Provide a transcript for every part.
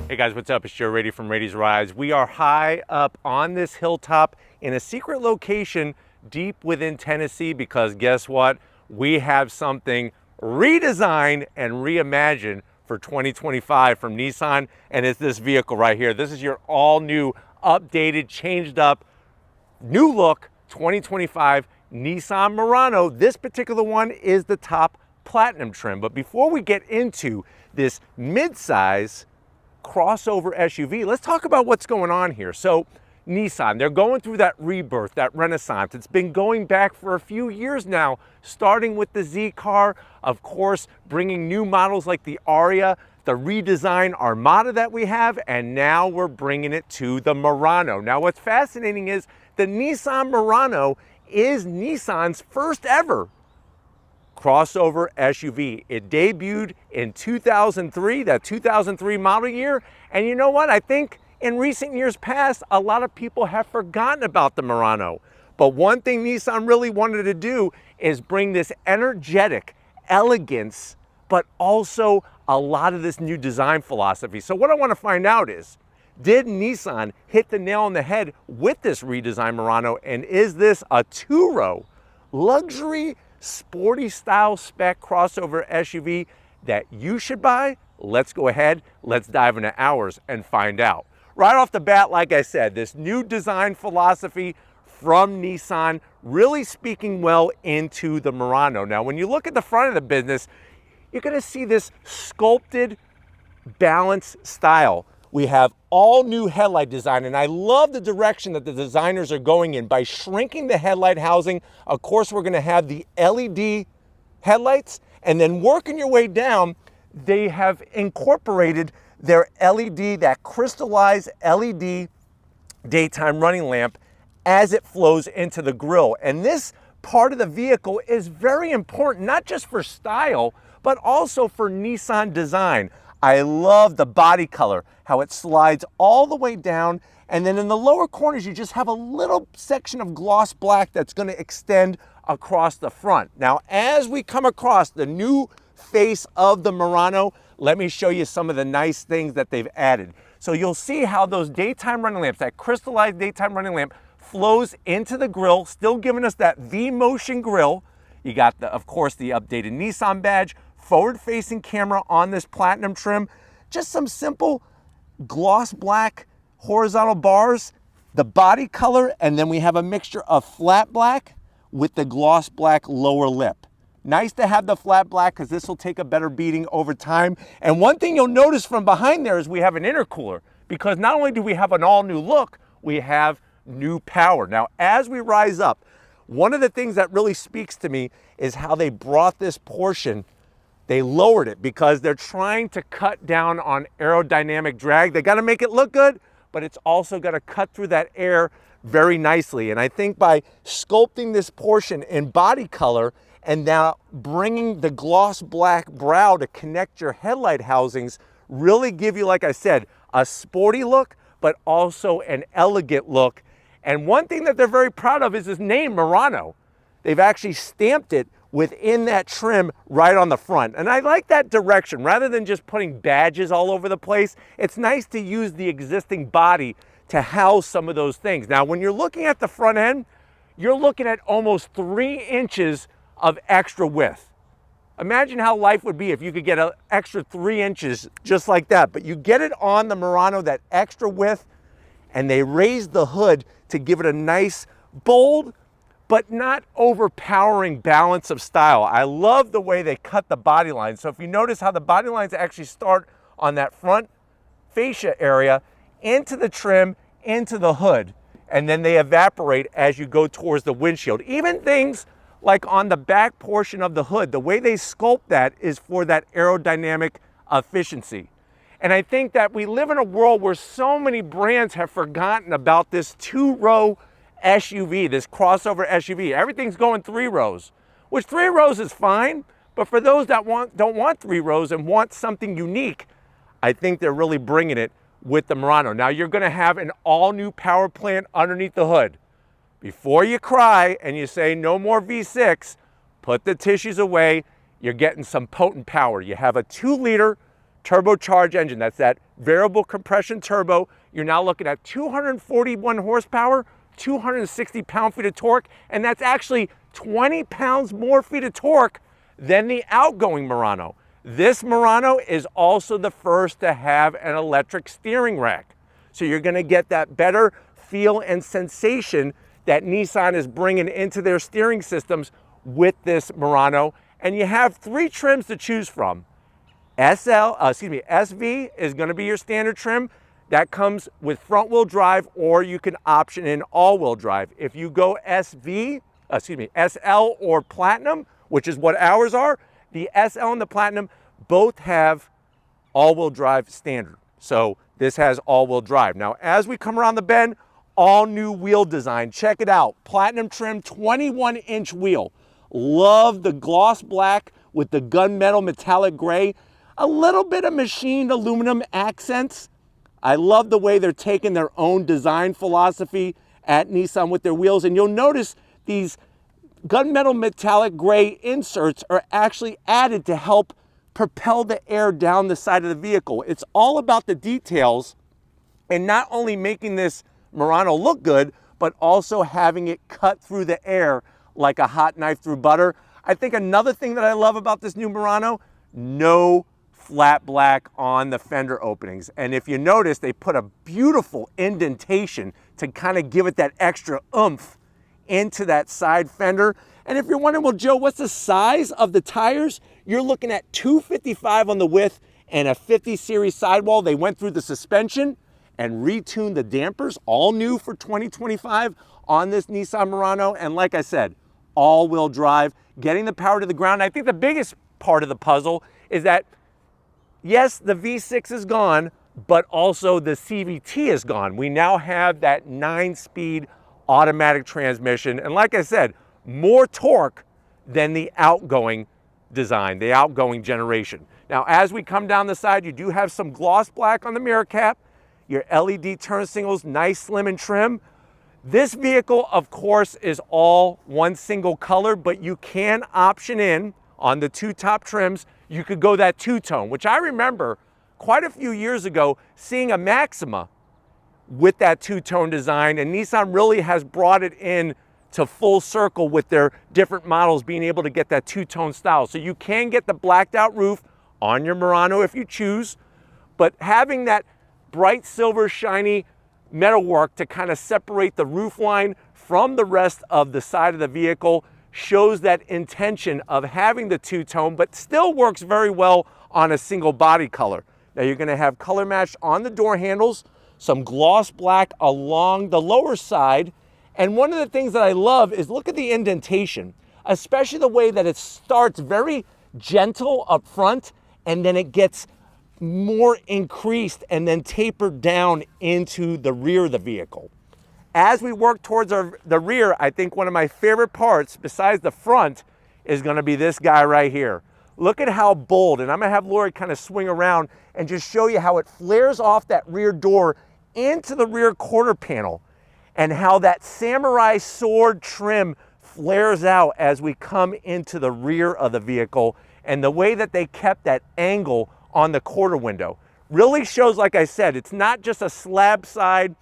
Hey guys, what's up? It's Joe Raiti from Raiti's Rides. We are high up on this hilltop in a secret location deep within Tennessee because guess what? We have something redesigned and reimagined for 2025 from Nissan, and it's this vehicle right here. This is your all new, updated, changed up, new look 2025 Nissan Murano. This particular one is the top platinum trim. But before we get into this mid-size crossover SUV, let's talk about what's going on here. So Nissan, they're going through that rebirth, that renaissance. It's been going back for a few years now, starting with the Z car, of course, bringing new models like the Aria, the redesigned Armada that we have, and now we're bringing it to the Murano. Now, what's fascinating is the Nissan Murano is Nissan's first ever crossover SUV. It debuted in 2003, that 2003 model year. And you know what? I think in recent years past, a lot of people have forgotten about the Murano. But one thing Nissan really wanted to do is bring this energetic elegance, but also a lot of this new design philosophy. So what I want to find out is, did Nissan hit the nail on the head with this redesigned Murano? And is this a two-row luxury sporty style spec crossover SUV that you should buy? Let's go ahead, let's dive into ours and find out. Right off the bat, like I said, this new design philosophy from Nissan really speaking well into the Murano. Now, when you look at the front of the business, you're gonna see this sculpted, balanced style. We have all new headlight design, and I love the direction that the designers are going in by shrinking the headlight housing. Of course, we're gonna have the LED headlights, and then working your way down, they have incorporated their LED, that crystallized LED daytime running lamp as it flows into the grille. And this part of the vehicle is very important, not just for style, but also for Nissan design. I love the body color, how it slides all the way down, and then in the lower corners you just have a little section of gloss black that's going to extend across the front. Now, as we come across the new face of the Murano, let me show you some of the nice things that they've added. So you'll see how those daytime running lamps, that crystallized daytime running lamp, flows into the grille, still giving us that V-motion grille. You got, of course, the updated Nissan badge, forward-facing camera on this platinum trim, just some simple gloss black horizontal bars, the body color, and then we have a mixture of flat black with the gloss black lower lip. Nice to have the flat black because this will take a better beating over time. And one thing you'll notice from behind there is we have an intercooler, because not only do we have an all-new look, we have new power. Now, as we rise up, one of the things that really speaks to me is how they brought this portion. They lowered it because they're trying to cut down on aerodynamic drag. They got to make it look good, but it's also got to cut through that air very nicely. And I think by sculpting this portion in body color and now bringing the gloss black brow to connect your headlight housings, really give you, like I said, a sporty look, but also an elegant look. And one thing that they're very proud of is this name, Murano. They've actually stamped it within that trim right on the front. And I like that direction. Rather than just putting badges all over the place, it's nice to use the existing body to house some of those things. Now, when you're looking at the front end, you're looking at almost 3 inches of extra width. Imagine how life would be if you could get an extra 3 inches just like that. But you get it on the Murano, that extra width, and they raised the hood to give it a nice, bold, but not overpowering balance of style. I love the way they cut the body lines. So if you notice how the body lines actually start on that front fascia area, into the trim, into the hood, and then they evaporate as you go towards the windshield. Even things like on the back portion of the hood, the way they sculpt that is for that aerodynamic efficiency. And I think that we live in a world where so many brands have forgotten about this two-row SUV, this crossover SUV. Everything's going 3 rows, which 3 rows is fine, but for those that don't want 3 rows and want something unique, I think they're really bringing it with the Murano. Now, you're gonna have an all-new power plant underneath the hood. Before you cry and you say no more V6, put the tissues away. You're getting some potent power. You have a 2-liter turbocharged engine. That's that variable compression turbo. You're now looking at 241 horsepower, 260 pound-feet of torque, and that's actually 20 pounds more feet of torque than the outgoing Murano. This Murano is also the first to have an electric steering rack. So you're gonna get that better feel and sensation that Nissan is bringing into their steering systems with this Murano. And you have 3 trims to choose from. SV is gonna be your standard trim. That comes with front wheel drive, or you can option in all wheel drive. If you go SL or Platinum, which is what ours are, the SL and the Platinum both have all wheel drive standard. So this has all wheel drive. Now, as we come around the bend, all new wheel design. Check it out. Platinum trim, 21-inch wheel. Love the gloss black with the gunmetal metallic gray. A little bit of machined aluminum accents. I love the way they're taking their own design philosophy at Nissan with their wheels. And you'll notice these gunmetal metallic gray inserts are actually added to help propel the air down the side of the vehicle. It's all about the details and not only making this Murano look good, but also having it cut through the air like a hot knife through butter. I think another thing that I love about this new Murano, no flat black on the fender openings. And if you notice, they put a beautiful indentation to kind of give it that extra oomph into that side fender. And if you're wondering, well, Joe, what's the size of the tires? You're looking at 255 on the width and a 50 series sidewall. They went through the suspension and retuned the dampers, all new for 2025 on this Nissan Murano. And like I said, all-wheel drive, getting the power to the ground. I think the biggest part of the puzzle is that, yes, the V6 is gone, but also the CVT is gone. We now have that 9-speed automatic transmission. And like I said, more torque than the outgoing design, the outgoing generation. Now, as we come down the side, you do have some gloss black on the mirror cap. Your LED turn signals, nice, slim, and trim. This vehicle, of course, is all one single color, but you can option in on the 2 top trims. You could go that 2-tone, which I remember quite a few years ago seeing a Maxima with that 2-tone design, and Nissan really has brought it in to full circle with their different models being able to get that 2-tone style. So you can get the blacked out roof on your Murano if you choose, but having that bright silver shiny metalwork to kind of separate the roof line from the rest of the side of the vehicle shows that intention of having the 2-tone, but still works very well on a single body color. Now you're going to have color match on the door handles, some gloss black along the lower side. And one of the things that I love is look at the indentation, especially the way that it starts very gentle up front and then it gets more increased and then tapered down into the rear of the vehicle. As we work towards the rear, I think one of my favorite parts besides the front is going to be this guy right here. Look at how bold, and I'm going to have Lori kind of swing around and just show you how it flares off that rear door into the rear quarter panel and how that samurai sword trim flares out as we come into the rear of the vehicle, and the way that they kept that angle on the quarter window really shows, like I said, it's not just a slab side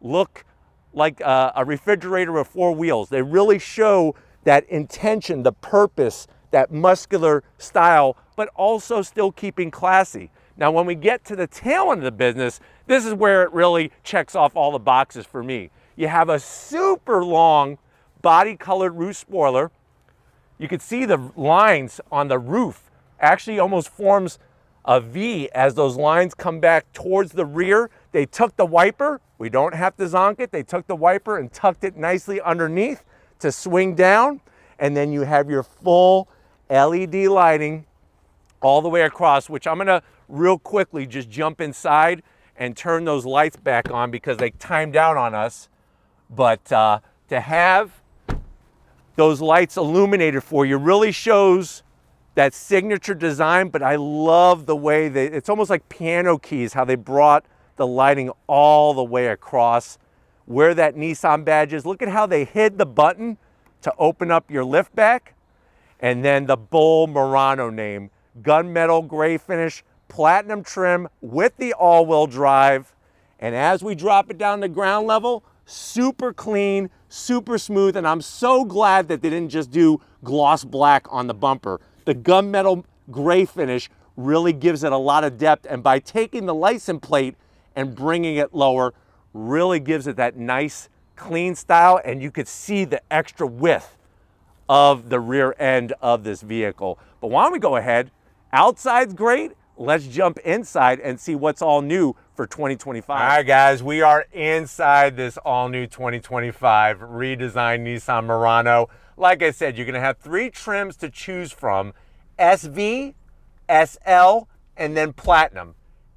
look like a refrigerator with 4 wheels. They really show that intention, the purpose, that muscular style, but also still keeping classy. Now, when we get to the tail end of the business, this is where it really checks off all the boxes for me. You have a super long body colored roof spoiler. You can see the lines on the roof actually almost forms a V as those lines come back towards the rear. They took the wiper, we don't have to zonk it, they took the wiper and tucked it nicely underneath to swing down, and then you have your full LED lighting all the way across, which I'm gonna real quickly just jump inside and turn those lights back on because they timed out on us. But to have those lights illuminated for you really shows that signature design, but I love the way it's almost like piano keys, how they brought the lighting all the way across where that Nissan badge is. Look at how they hid the button to open up your lift back. And then the Bull Murano name, gunmetal gray finish, platinum trim with the all-wheel drive. And as we drop it down to ground level, super clean, super smooth, and I'm so glad that they didn't just do gloss black on the bumper. The gunmetal gray finish really gives it a lot of depth, and by taking the license plate and bringing it lower, really gives it that nice, clean style, and you could see the extra width of the rear end of this vehicle. But why don't we go ahead, outside's great, let's jump inside and see what's all new for 2025. All right, guys, we are inside this all new 2025 redesigned Nissan Murano. Like I said, you're gonna have 3 trims to choose from: SV, SL, and then Platinum.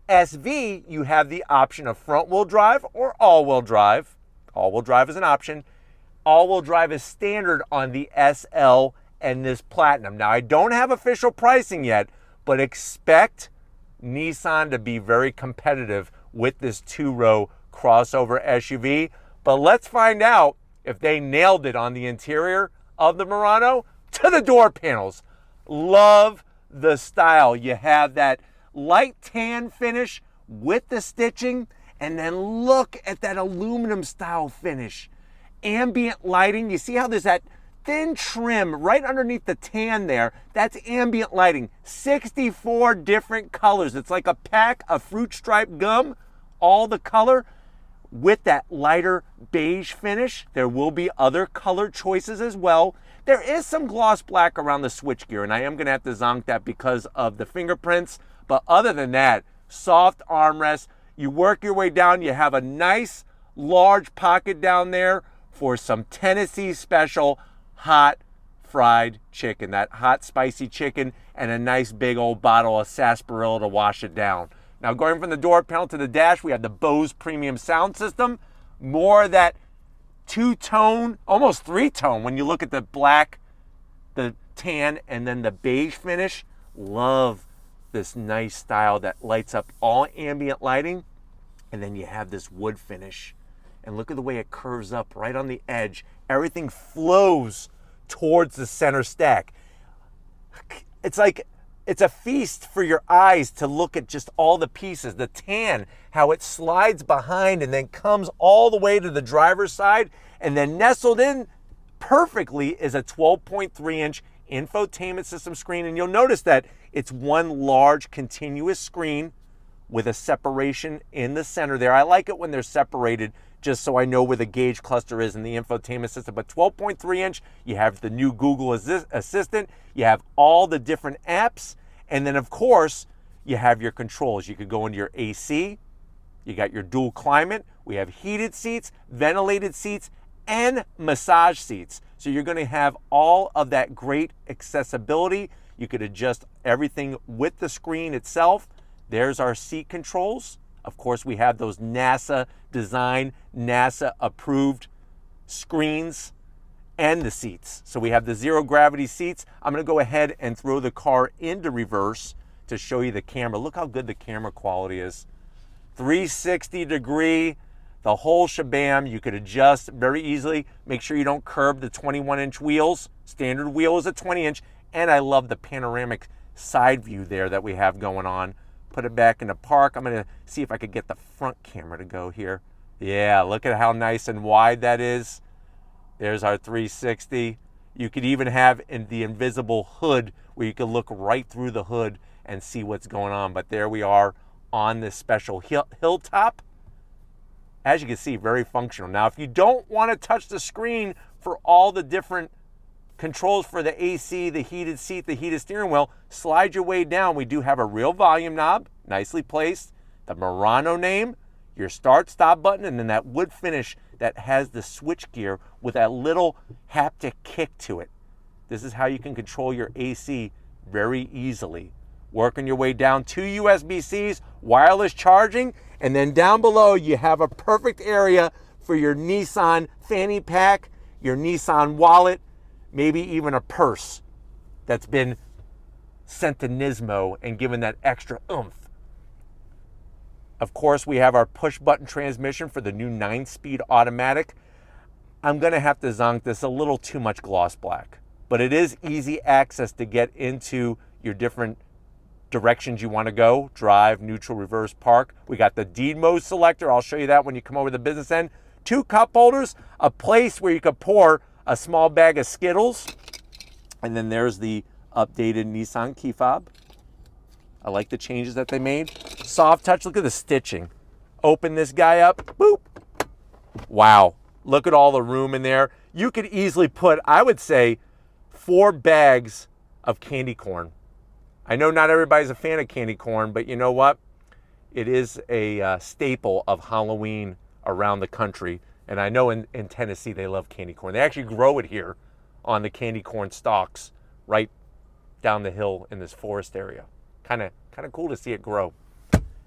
SV, you have the option of front wheel drive or all-wheel drive. All-wheel drive is an option. All-wheel drive is standard on the SL and this Platinum. Now, I don't have official pricing yet, but expect Nissan to be very competitive with this 2-row crossover SUV. But let's find out if they nailed it on the interior of the Murano to the door panels. Love the style. You have that light tan finish with the stitching, and then look at that aluminum style finish. Ambient lighting, you see how there's that thin trim right underneath the tan there? That's ambient lighting. 64 different colors. It's like a pack of fruit stripe gum, all the color with that lighter beige finish. There will be other color choices as well. There is some gloss black around the switchgear, and I am gonna have to zonk that because of the fingerprints. But other than that, soft armrest. You work your way down, you have a nice large pocket down there for some Tennessee special hot fried chicken, that hot spicy chicken, and a nice big old bottle of sarsaparilla to wash it down. Now, going from the door panel to the dash, we have the Bose premium sound system. More of that 2-tone, almost 3-tone when you look at the black, the tan, and then the beige finish. Love this nice style that lights up all ambient lighting. And then you have this wood finish. And look at the way it curves up right on the edge. Everything flows towards the center stack. It's like it's a feast for your eyes to look at just all the pieces. The tan, how it slides behind and then comes all the way to the driver's side, and then nestled in perfectly is a 12.3-inch infotainment system screen. And you'll notice that it's one large continuous screen with a separation in the center there. I like it when they're separated just so I know where the gauge cluster is in the infotainment system. But 12.3-inch, you have the new Google Assistant, you have all the different apps, and then of course, you have your controls. You could go into your AC, you got your dual climate, we have heated seats, ventilated seats, and massage seats. So you're gonna have all of that great accessibility. You could adjust everything with the screen itself. There's our seat controls. Of course, we have those NASA design, NASA approved screens and the seats. So we have the zero gravity seats. I'm gonna go ahead and throw the car into reverse to show you the camera. Look how good the camera quality is. 360 degree, the whole shabam. You could adjust very easily. Make sure you don't curb the 21-inch wheels. Standard wheel is a 20-inch. And I love the panoramic side view there that we have going on. Put it back into park. I'm gonna see if I could get the front camera to go here. Yeah, look at how nice and wide that is. There's our 360. You could even have in the invisible hood where you can look right through the hood and see what's going on. But there we are on this special hilltop. As you can see, very functional. Now, if you don't want to touch the screen for all the different controls for the AC, the heated seat, the heated steering wheel, slide your way down. We do have a real volume knob, nicely placed, the Murano name, your start stop button, and then that wood finish that has the switch gear with that little haptic kick to it. This is how you can control your AC very easily. Working your way down, 2 USB-Cs, wireless charging, and then down below you have a perfect area for your Nissan fanny pack, your Nissan wallet, maybe even a purse that's been sent to Nismo and given that extra oomph. Of course, we have our push button transmission for the new 9-speed automatic. I'm gonna have to zonk this, a little too much gloss black, but it is easy access to get into your different directions you want to go: drive, neutral, reverse, park. We got the D mode selector. I'll show you that when you come over the business end. 2 cup holders, a place where you could pour a small bag of Skittles. And then there's the updated Nissan key fob. I like the changes that they made. Soft touch, look at the stitching. Open this guy up, boop. Wow, look at all the room in there. You could easily put, I would say, 4 bags of candy corn. I know not everybody's a fan of candy corn, but you know what? It is a staple of Halloween around the country. And I know in Tennessee they love candy corn. They actually grow it here on the candy corn stalks right down the hill in this forest area. Kind of cool to see it grow.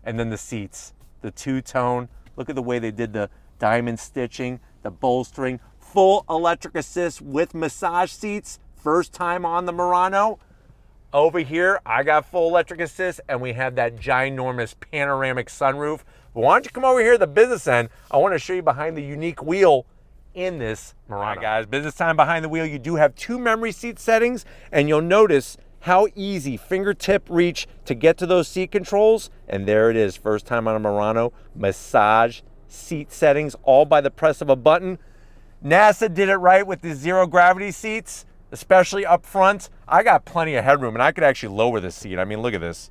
And then the seats, the two-tone. Look at the way they did the diamond stitching, the bolstering, full electric assist with massage seats. First time on the Murano. Over here, I got full electric assist, and we have that ginormous panoramic sunroof. But why don't you come over here to the business end? I want to show you behind the unique wheel in this Murano. All right, guys, business time behind the wheel. You do have 2 memory seat settings, and you'll notice how easy fingertip reach to get to those seat controls. And there it is, first time on a Murano, massage seat settings, all by the press of a button. NASA did it right with the zero gravity seats, especially up front. I got plenty of headroom, and I could actually lower the seat. I mean, look at this.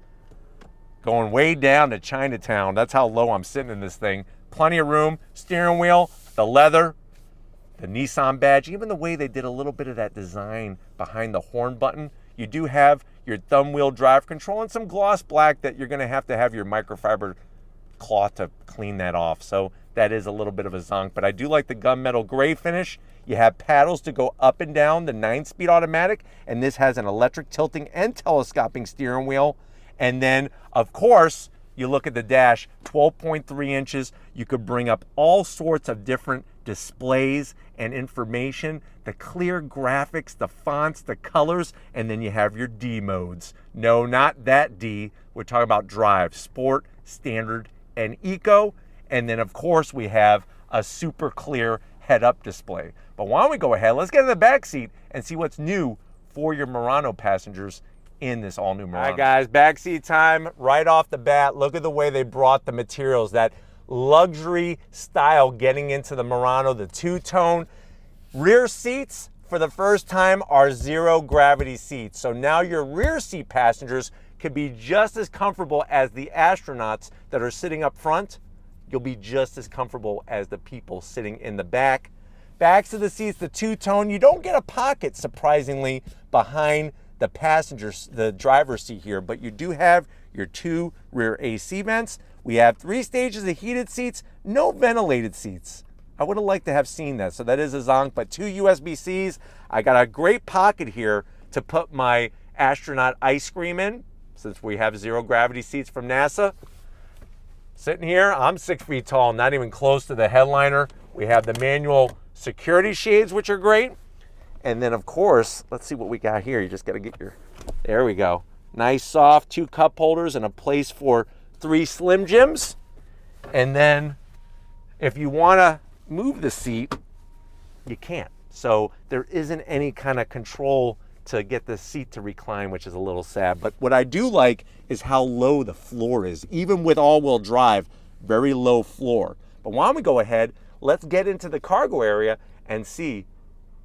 Going way down to Chinatown. That's how low I'm sitting in this thing. Plenty of room, steering wheel, the leather, the Nissan badge, even the way they did a little bit of that design behind the horn button. You do have your thumb wheel drive control and some gloss black that you're gonna have to have your microfiber cloth to clean that off. So that is a little bit of a zonk, but I do like the gunmetal gray finish. You have paddles to go up and down, the 9-speed automatic, and this has an electric tilting and telescoping steering wheel. And then, of course, you look at the dash, 12.3 inches. You could bring up all sorts of different displays and information, the clear graphics, the fonts, the colors, and then you have your D modes. No, not that D. We're talking about drive, sport, standard, and eco. And then, of course, we have a super clear head-up display. But why don't we go ahead, let's get in the back seat and see what's new for your Murano passengers in this all-new Murano. All right, guys, backseat time. Right off the bat, look at the way they brought the materials, that luxury style getting into the Murano, the two-tone. Rear seats, for the first time, are zero-gravity seats. So now your rear seat passengers could be just as comfortable as the astronauts that are sitting up front. You'll be just as comfortable as the people sitting in the back. Backs of the seats, the two-tone. You don't get a pocket, surprisingly, behind the passengers, the driver's seat here, but you do have your 2 rear AC vents. We have 3 stages of heated seats, no ventilated seats. I would have liked to have seen that, so that is a zonk, but 2 USB-Cs. I got a great pocket here to put my astronaut ice cream in, since we have zero gravity seats from NASA. Sitting here, I'm 6 feet tall, not even close to the headliner. We have the manual security shades, which are great. And then, of course, let's see what we got here. You just got to get your, there we go. Nice, soft 2 cup holders and a place for 3 Slim Jims. And then if you want to move the seat, you can't. So there isn't any kind of control to get the seat to recline, which is a little sad. But what I do like is how low the floor is. Even with all-wheel drive, very low floor. But why don't we go ahead, let's get into the cargo area and see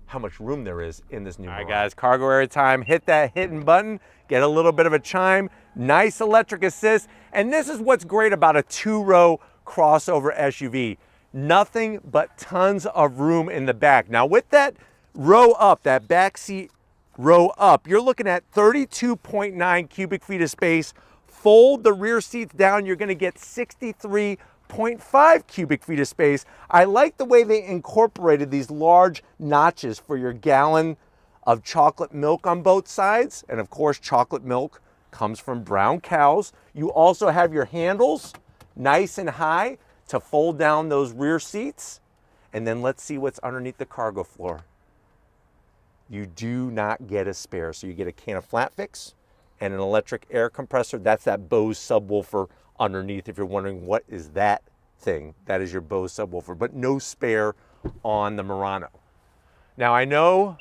how much room there is in this new Murano. All right, guys, cargo area time. Hit that hidden button, get a little bit of a chime, nice electric assist. And this is what's great about a 2-row crossover SUV. Nothing but tons of room in the back. Now with that row up, that back seat row up, you're looking at 32.9 cubic feet of space. Fold the rear seats down, you're gonna get 63.5 cubic feet of space. I like the way they incorporated these large notches for your gallon of chocolate milk on both sides. And of course, chocolate milk comes from brown cows. You also have your handles nice and high to fold down those rear seats. And then let's see what's underneath the cargo floor. You do not get a spare. So you get a can of flat fix and an electric air compressor. That's that Bose subwoofer underneath. If you're wondering what is that thing, that is your Bose subwoofer, but no spare on the Murano. Now I know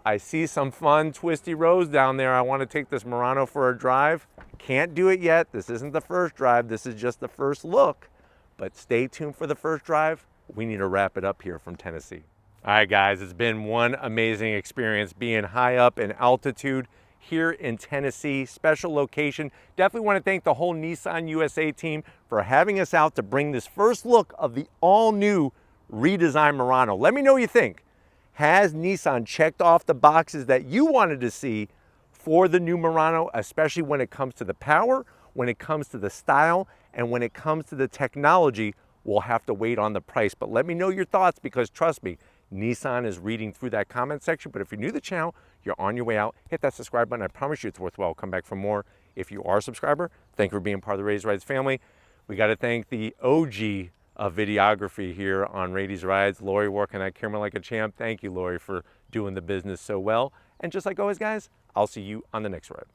I see some fun twisty roads down there. I want to take this Murano for a drive. Can't do it yet. This isn't the first drive. This is just the first look. But stay tuned for the first drive. We need to wrap it up here from Tennessee. All right, guys, it's been one amazing experience being high up in altitude here in Tennessee. Special location. Definitely want to thank the whole Nissan USA team for having us out to bring this first look of the all-new redesigned Murano. Let me know what you think. Has Nissan checked off the boxes that you wanted to see for the new Murano, especially when it comes to the power, when it comes to the style, and when it comes to the technology? We'll have to wait on the price, but let me know your thoughts, because trust me, Nissan is reading through that comment section. But if you're new to the channel, you're on your way out, hit that subscribe button. I promise you it's worthwhile. I'll come back for more. If you are a subscriber, thank you for being part of the Raiti's Rides family. We got to thank the OG of videography here on Raiti's Rides, Lori, working that camera like a champ. Thank you, Lori, for doing the business so well. And just like always, guys, I'll see you on the next ride.